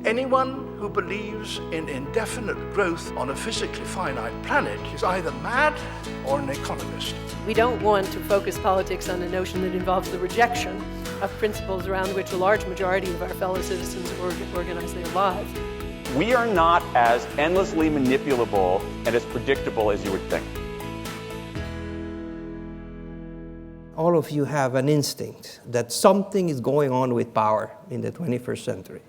Anyone who believes in indefinite growth on a physically finite planet is either mad or an economist. We don't want to focus politics on a notion that involves the rejection of principles around which a large majority of our fellow citizens organize their lives. We are not as endlessly manipulable and as predictable as you would think. All of you have an instinct that something is going on with power in the 21st century.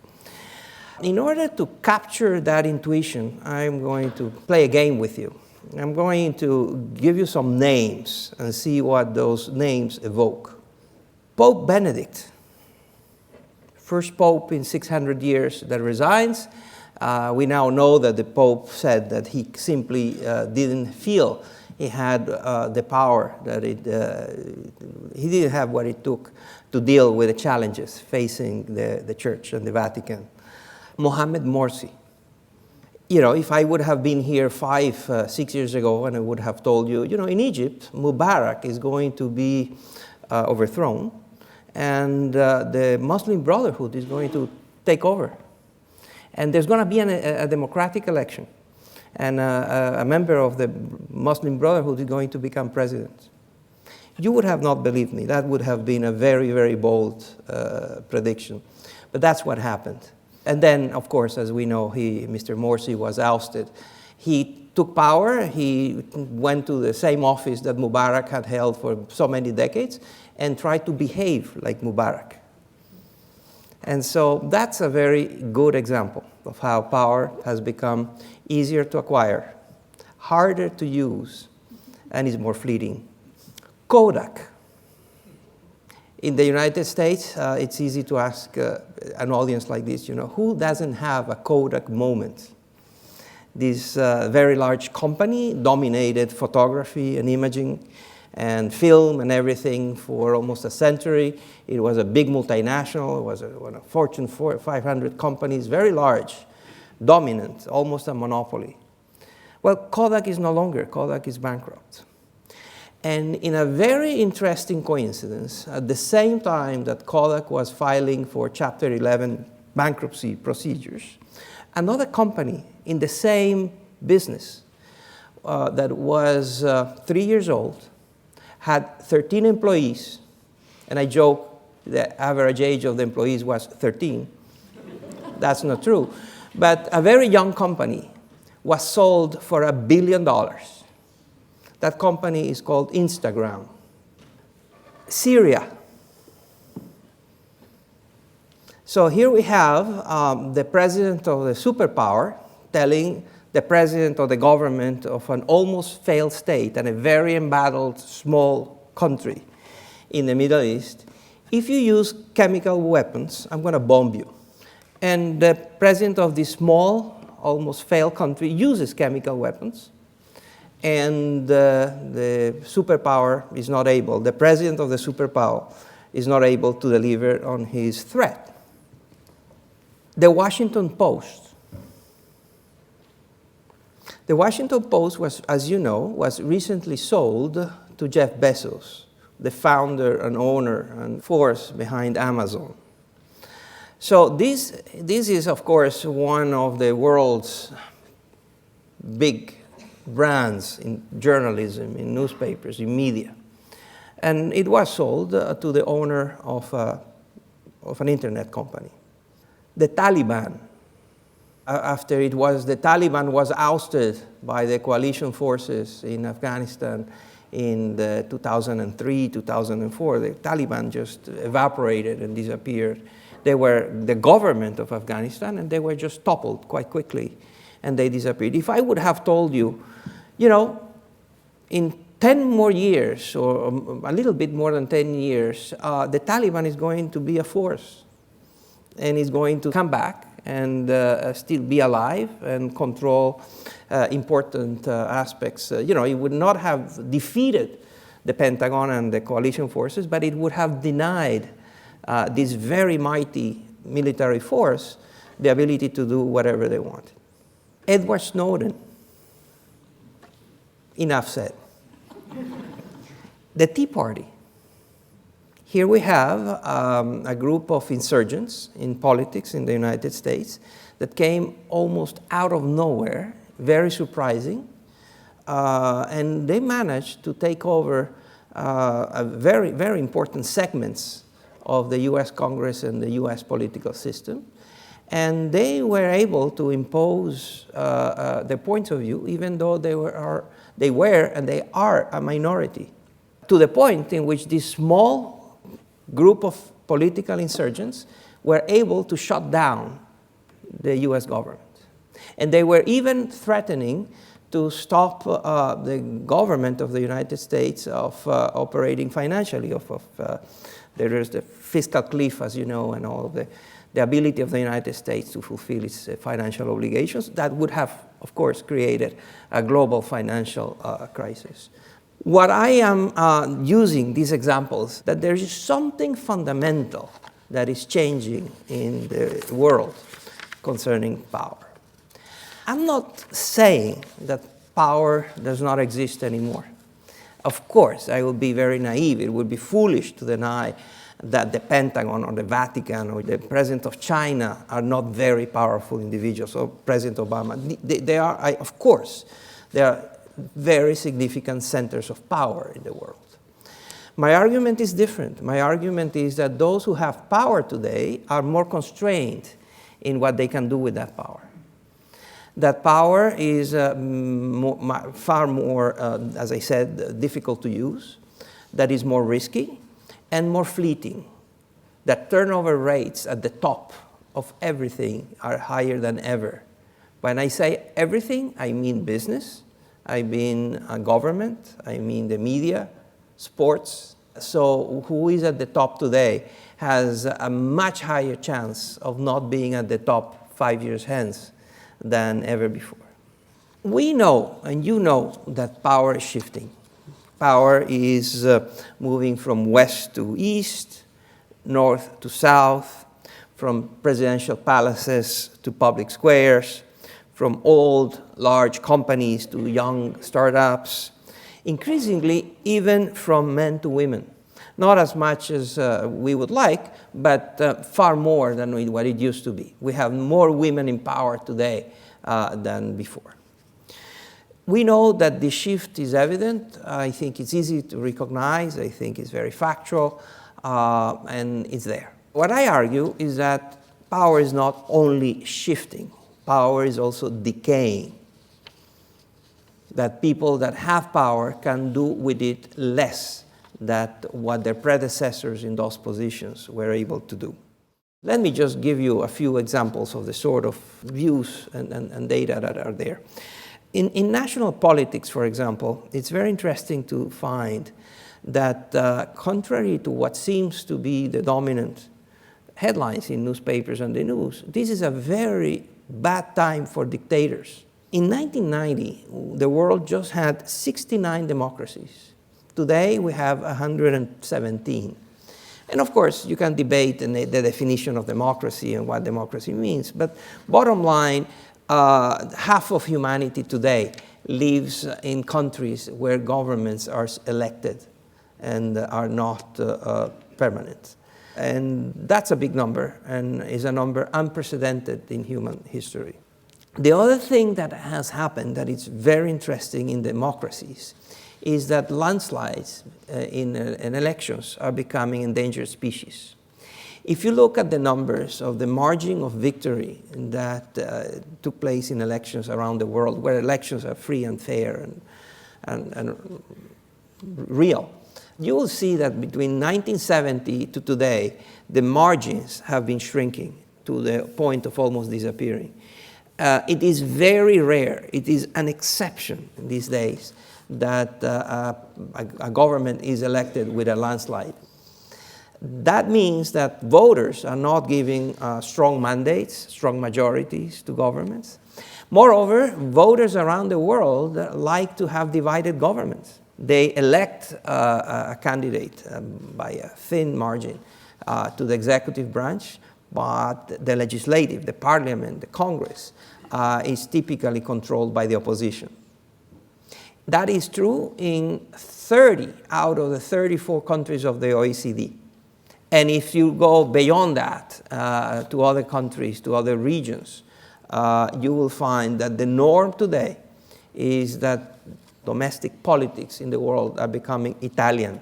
In order to capture that intuition, I'm going to play a game with you. I'm going to give you some names and see what those names evoke. Pope Benedict, first pope in 600 years that resigns. We now know that the Pope said that he simply didn't feel he had the power, that he didn't have what it took to deal with the challenges facing the Church and the Vatican. Mohamed Morsi. You know, if I would have been here 6 years ago and I would have told you, in Egypt, Mubarak is going to be overthrown and the Muslim Brotherhood is going to take over. And there's going to be a democratic election. And a member of the Muslim Brotherhood is going to become president. You would have not believed me. That would have been a very, very bold prediction. But that's what happened. And then, of course, as we know, Mr. Morsi was ousted. He took power. He went to the same office that Mubarak had held for so many decades and tried to behave like Mubarak. And so that's a very good example of how power has become easier to acquire, harder to use, and is more fleeting. Kodak. In the United States, it's easy to ask an audience like this, who doesn't have a Kodak moment? This very large company dominated photography and imaging and film and everything for almost a century. It was a big multinational. It was one of Fortune 500 companies, very large, dominant, almost a monopoly. Well, Kodak is no longer. Kodak is bankrupt. And in a very interesting coincidence, at the same time that Kodak was filing for Chapter 11 bankruptcy procedures, another company in the same business that was 3 years old, had 13 employees, and I joke the average age of the employees was 13. That's not true. But a very young company was sold for $1 billion. That company is called Instagram. Syria. So here we have the president of the superpower telling the president of the government of an almost failed state and a very embattled small country in the Middle East, if you use chemical weapons, I'm going to bomb you. And the president of this small, almost failed country uses chemical weapons, and the superpower is not able, the president of the superpower is not able to deliver on his threat. The Washington Post. The Washington Post was, as you know, was recently sold to Jeff Bezos, the founder and owner and force behind Amazon. So this is, of course, one of the world's big brands in journalism, in newspapers, in media. And it was sold to the owner of an internet company. The Taliban. After the Taliban was ousted by the coalition forces in Afghanistan in 2003, 2004, the Taliban just evaporated and disappeared. They were the government of Afghanistan, and they were just toppled quite quickly, and they disappeared. If I would have told you, in 10 more years, or a little bit more than 10 years, the Taliban is going to be a force, and is going to come back and still be alive and control important aspects. It would not have defeated the Pentagon and the coalition forces, but it would have denied this very mighty military force the ability to do whatever they want. Edward Snowden. Enough said. The Tea Party. Here we have a group of insurgents in politics in the United States that came almost out of nowhere, very surprising, and they managed to take over very, very important segments of the US Congress and the US political system. And they were able to impose their points of view, even though they were and they are a minority, to the point in which this small group of political insurgents were able to shut down the US government. And they were even threatening to stop the government of the United States of operating financially. There is the fiscal cliff, as you know, and all of the ability of the United States to fulfill its financial obligations. That would have, of course, created a global financial crisis. What I am using these examples, that there is something fundamental that is changing in the world concerning power. I'm not saying that power does not exist anymore. Of course, I would be very naive. It would be foolish to deny that the Pentagon or the Vatican or the President of China are not very powerful individuals, or President Obama. They are, of course, they are very significant centers of power in the world. My argument is different. My argument is that those who have power today are more constrained in what they can do with that power. That power is far more, as I said, difficult to use, that is more risky, and more fleeting. That turnover rates at the top of everything are higher than ever. When I say everything, I mean business, I mean government, I mean the media, sports. So who is at the top today has a much higher chance of not being at the top 5 years hence than ever before. We know, and you know, that power is shifting. Power is moving from west to east, north to south, from presidential palaces to public squares, from old, large companies to young startups, increasingly even from men to women. Not as much as we would like, but far more than what it used to be. We have more women in power today than before. We know that the shift is evident. I think it's easy to recognize. I think it's very factual, and it's there. What I argue is that power is not only shifting, power is also decaying. That people that have power can do with it less than what their predecessors in those positions were able to do. Let me just give you a few examples of the sort of views and data that are there. In national politics, for example, it's very interesting to find that contrary to what seems to be the dominant headlines in newspapers and the news, this is a very bad time for dictators. In 1990, the world just had 69 democracies. Today, we have 117. And of course, you can debate the definition of democracy and what democracy means, but bottom line, half of humanity today lives in countries where governments are elected and are not permanent. And that's a big number, and is a number unprecedented in human history. The other thing that has happened that is very interesting in democracies is that landslides in elections are becoming endangered species. If you look at the numbers of the margin of victory that took place in elections around the world, where elections are free and fair and real, you will see that between 1970 to today, the margins have been shrinking to the point of almost disappearing. It is very rare, it is an exception these days that a government is elected with a landslide. That means that voters are not giving strong mandates, strong majorities to governments. Moreover, voters around the world like to have divided governments. They elect a candidate by a thin margin to the executive branch, but the legislative, the parliament, the Congress, is typically controlled by the opposition. That is true in 30 out of the 34 countries of the OECD. And if you go beyond that to other countries, to other regions, you will find that the norm today is that domestic politics in the world are becoming Italian.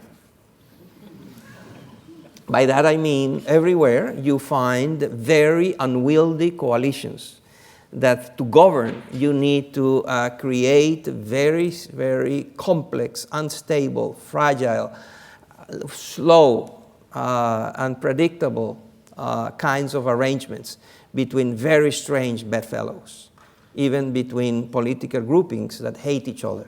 By that I mean everywhere you find very unwieldy coalitions that to govern you need to create very, very complex, unstable, fragile, slow, unpredictable kinds of arrangements between very strange bedfellows, even between political groupings that hate each other.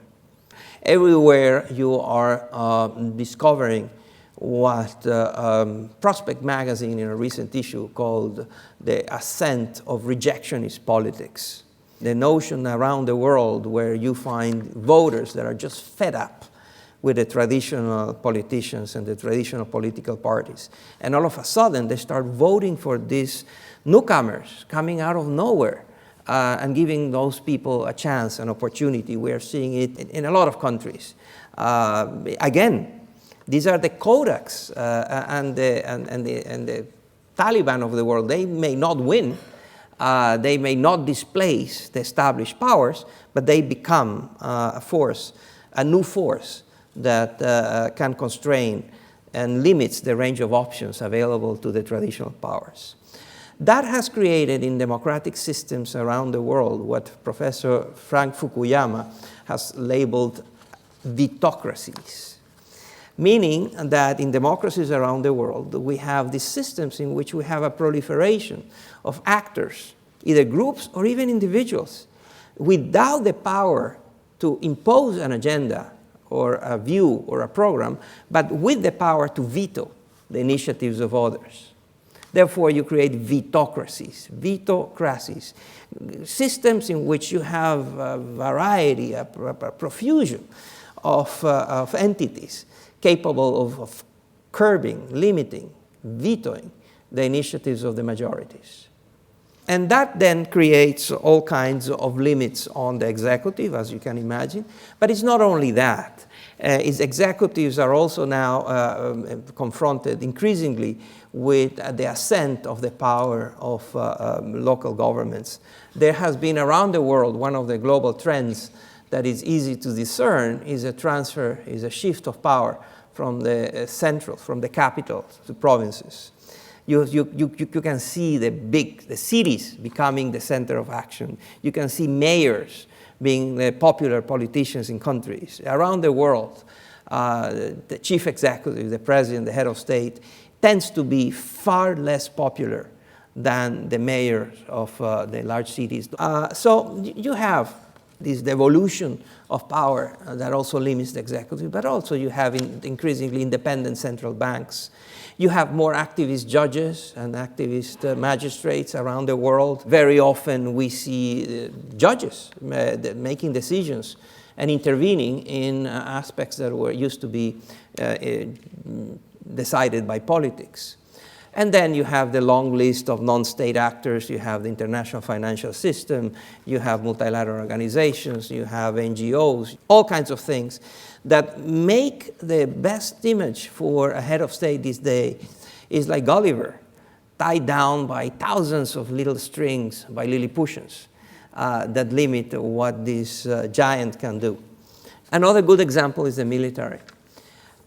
Everywhere you are discovering what Prospect magazine in a recent issue called the ascent of rejectionist politics. The notion around the world where you find voters that are just fed up with the traditional politicians and the traditional political parties. And all of a sudden, they start voting for these newcomers coming out of nowhere and giving those people a chance, an opportunity. We are seeing it in a lot of countries. Again, these are the Kodaks and the Taliban of the world. They may not win, they may not displace the established powers, but they become a force, a new force that can constrain and limits the range of options available to the traditional powers. That has created in democratic systems around the world what Professor Frank Fukuyama has labeled vitocracies. Meaning that in democracies around the world, we have these systems in which we have a proliferation of actors, either groups or even individuals, without the power to impose an agenda or a view or a program, but with the power to veto the initiatives of others. Therefore, you create vitocracies, systems in which you have a variety, a profusion of entities capable of curbing, limiting, vetoing the initiatives of the majorities. And that then creates all kinds of limits on the executive, as you can imagine. But it's not only that. Its executives are also now confronted increasingly with the ascent of the power of local governments. There has been around the world one of the global trends that is easy to discern is a shift of power from the central, from the capital to provinces. You can see the cities becoming the center of action. You can see mayors being the popular politicians in countries. Around the world, the chief executive, the president, the head of state, tends to be far less popular than the mayors of the large cities. So you have this devolution of power that also limits the executive, but also you have increasingly independent central banks. You have more activist judges and activist magistrates around the world. Very often we see judges making decisions and intervening in aspects that were used to be decided by politics. And then you have the long list of non-state actors. You have the international financial system. You have multilateral organizations. You have NGOs, all kinds of things that make the best image for a head of state this day is like Gulliver, tied down by thousands of little strings by Lilliputians that limit what this giant can do. Another good example is the military.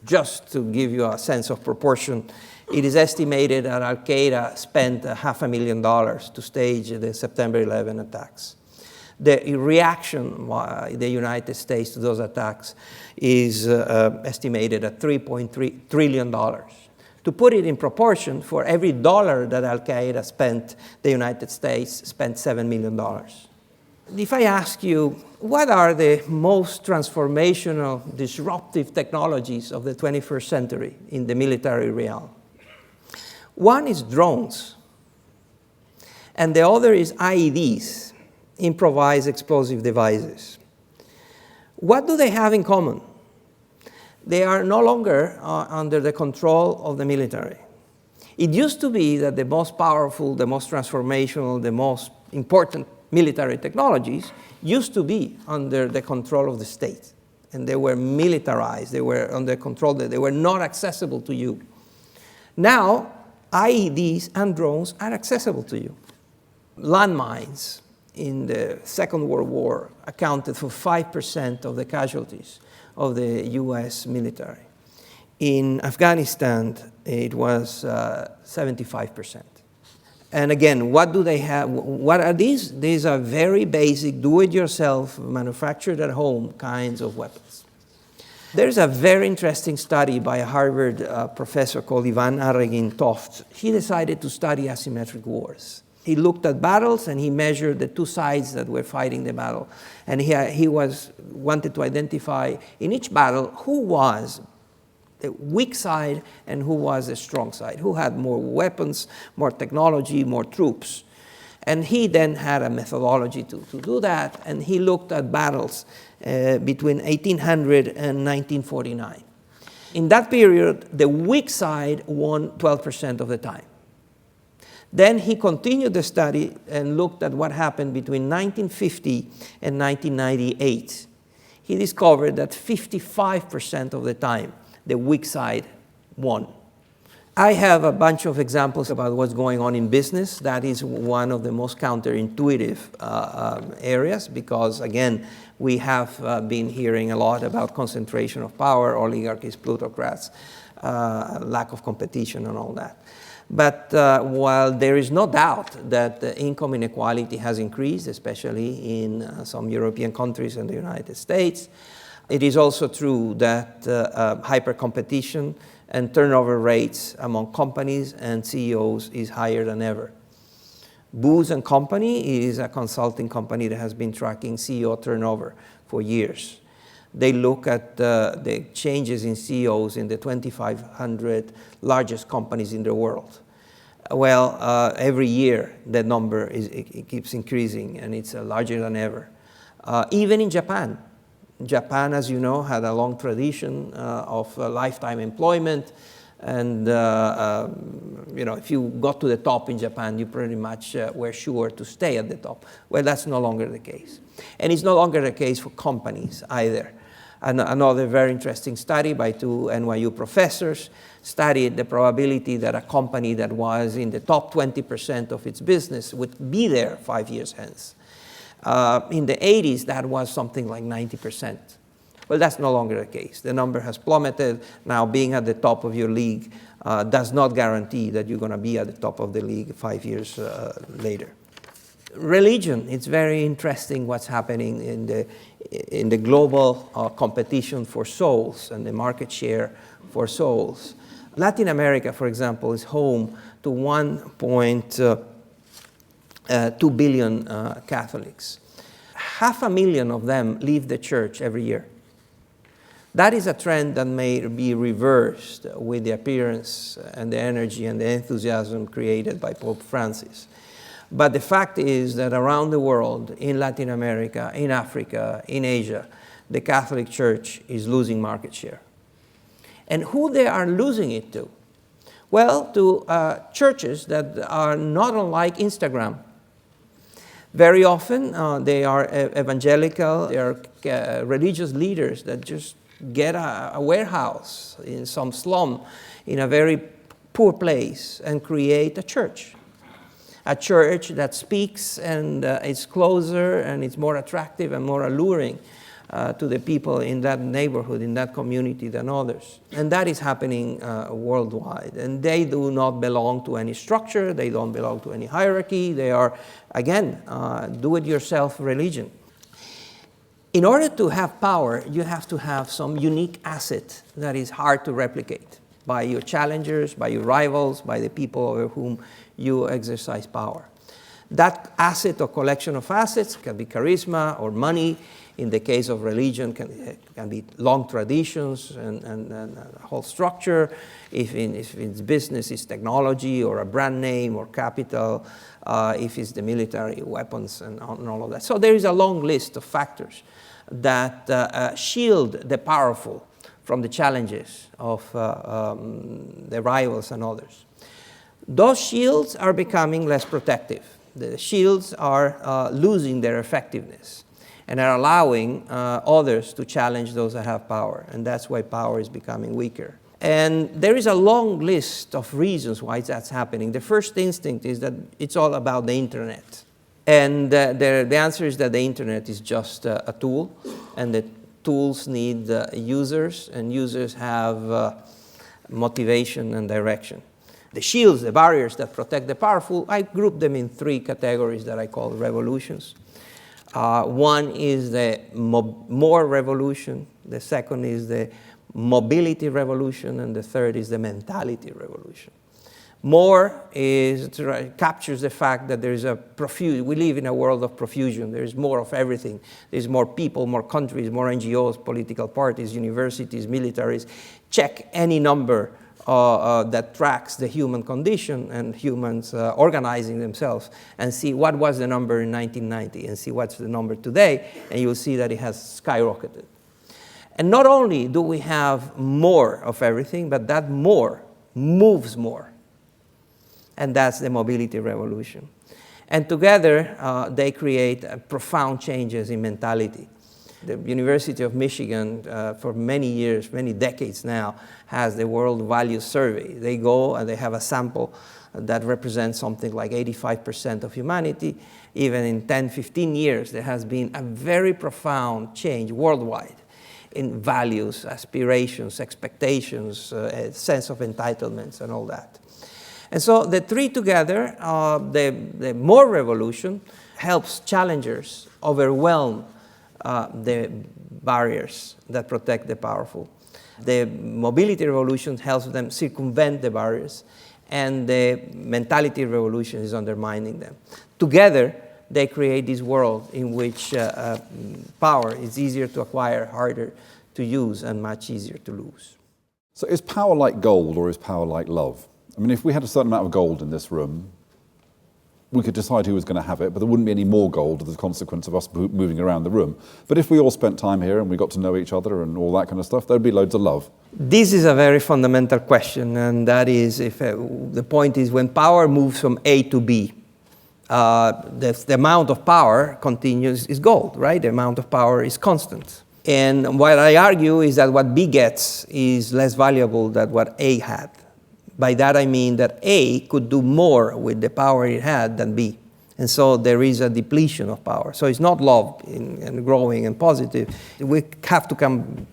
Just to give you a sense of proportion, it is estimated that Al-Qaeda spent $500,000 to stage the September 11 attacks. The reaction by the United States to those attacks is estimated at $3.3 trillion. To put it in proportion, for every dollar that Al-Qaeda spent, the United States spent $7 million. If I ask you, what are the most transformational, disruptive technologies of the 21st century in the military realm? One is drones, and the other is IEDs, improvised explosive devices. What do they have in common? They are no longer under the control of the military. It used to be that the most powerful, the most transformational, the most important military technologies used to be under the control of the state, and they were militarized, they were under control, they were not accessible to you. Now, IEDs and drones are accessible to you. Landmines in the Second World War accounted for 5% of the casualties of the US military. In Afghanistan, it was 75%. And again, what do they have? What are these? These are very basic, do-it-yourself, manufactured at home kinds of weapons. There's a very interesting study by a Harvard professor called Ivan Arregin Toft. He decided to study asymmetric wars. He looked at battles and he measured the two sides that were fighting the battle. And he wanted to identify in each battle who was the weak side and who was the strong side, who had more weapons, more technology, more troops. And he then had a methodology to do that, and he looked at battles between 1800 and 1949. In that period, the weak side won 12% of the time. Then he continued the study and looked at what happened between 1950 and 1998. He discovered that 55% of the time, the weak side won. I have a bunch of examples about what's going on in business. That is one of the most counterintuitive areas because, again, we have been hearing a lot about concentration of power, oligarchies, plutocrats, lack of competition and all that. But while there is no doubt that income inequality has increased, especially in some European countries and the United States, it is also true that hyper-competition and turnover rates among companies and CEOs is higher than ever. Booz & Company is a consulting company that has been tracking CEO turnover for years. They look at the changes in CEOs in the 2,500 largest companies in the world. Well, every year that number it keeps increasing and it's larger than ever. Even in Japan. Japan, as you know, had a long tradition of lifetime employment, and if you got to the top in Japan, you pretty much were sure to stay at the top. Well, that's no longer the case, and it's no longer the case for companies either. Another very interesting study by two NYU professors studied the probability that a company that was in the top 20% of its business would be there 5 years hence. In the 80s, that was something like 90%. Well, that's no longer the case. The number has plummeted. Now, being at the top of your league does not guarantee that you're going to be at the top of the league 5 years later. Religion, it's very interesting what's happening in the global competition for souls and the market share for souls. Latin America, for example, is home to 1.2 billion Catholics. 500,000 of them leave the church every year. That is a trend that may be reversed with the appearance and the energy and the enthusiasm created by Pope Francis. But the fact is that around the world, in Latin America, in Africa, in Asia, the Catholic Church is losing market share. And who they are losing it to? Well, to churches that are not unlike Instagram. Very often, they are evangelical, they are religious leaders that just get a warehouse in some slum in a very poor place and create a church. A church that speaks and is closer and it's more attractive and more alluring to the people in that neighborhood, in that community than others. And that is happening worldwide. And they do not belong to any structure, they don't belong to any hierarchy, they are, again, do-it-yourself religion. In order to have power, you have to have some unique asset that is hard to replicate by your challengers, by your rivals, by the people over whom you exercise power. That asset or collection of assets can be charisma or money. In the case of religion, can be long traditions and a whole structure. If it's business, it's technology or a brand name or capital. If it's the military, weapons and all of that. So there is a long list of factors that shield the powerful from the challenges of the rivals and others. Those shields are becoming less protective. The shields are losing their effectiveness and are allowing others to challenge those that have power. And that's why power is becoming weaker. And there is a long list of reasons why that's happening. The first instinct is that it's all about the internet. And the answer is that the internet is just a tool, and the tools need users, and users have motivation and direction. The shields, the barriers that protect the powerful, I group them in three categories that I call revolutions. One is the more revolution, the second is the mobility revolution, and the third is the mentality revolution. More captures the fact that there is a profusion. We live in a world of profusion. There is more of everything. There's more people, more countries, more NGOs, political parties, universities, militaries. Check any number that tracks the human condition and humans organizing themselves, and see what was the number in 1990 and see what's the number today, and you'll see that it has skyrocketed. And not only do we have more of everything, but that more moves more. And that's the mobility revolution. And together, they create profound changes in mentality. The University of Michigan, for many years, many decades now, has the World Values Survey. They go and they have a sample that represents something like 85% of humanity. Even in 10, 15 years, there has been a very profound change worldwide in values, aspirations, expectations, a sense of entitlements, and all that. And so the three together, the more revolution helps challengers overwhelm the barriers that protect the powerful. The mobility revolution helps them circumvent the barriers, and the mentality revolution is undermining them. Together, they create this world in which power is easier to acquire, harder to use, and much easier to lose. So is power like gold, or is power like love? I mean, if we had a certain amount of gold in this room, we could decide who was going to have it, but there wouldn't be any more gold as a consequence of us moving around the room. But if we all spent time here and we got to know each other and all that kind of stuff, there'd be loads of love. This is a very fundamental question, and that is, if the point is, when power moves from A to B, the amount of power continues is gold, right? The amount of power is constant. And what I argue is that what B gets is less valuable than what A had. By that I mean that A could do more with the power it had than B. And so there is a depletion of power. So it's not love and growing and positive. We have to come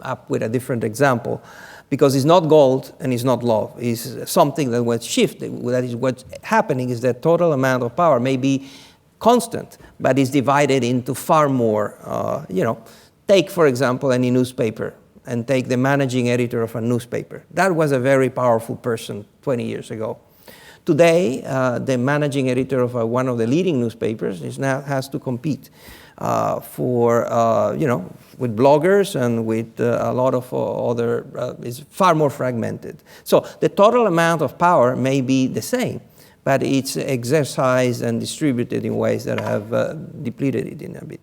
up with a different example, because it's not gold and it's not love. It's something that was shifted. That is, what's happening is that total amount of power may be constant, but is divided into far more. Take, for example, any newspaper, and take the managing editor of a newspaper. That was a very powerful person 20 years ago. Today, the managing editor of one of the leading newspapers has to compete with bloggers and with a lot of other, is far more fragmented. So the total amount of power may be the same, but it's exercised and distributed in ways that have depleted it in a bit.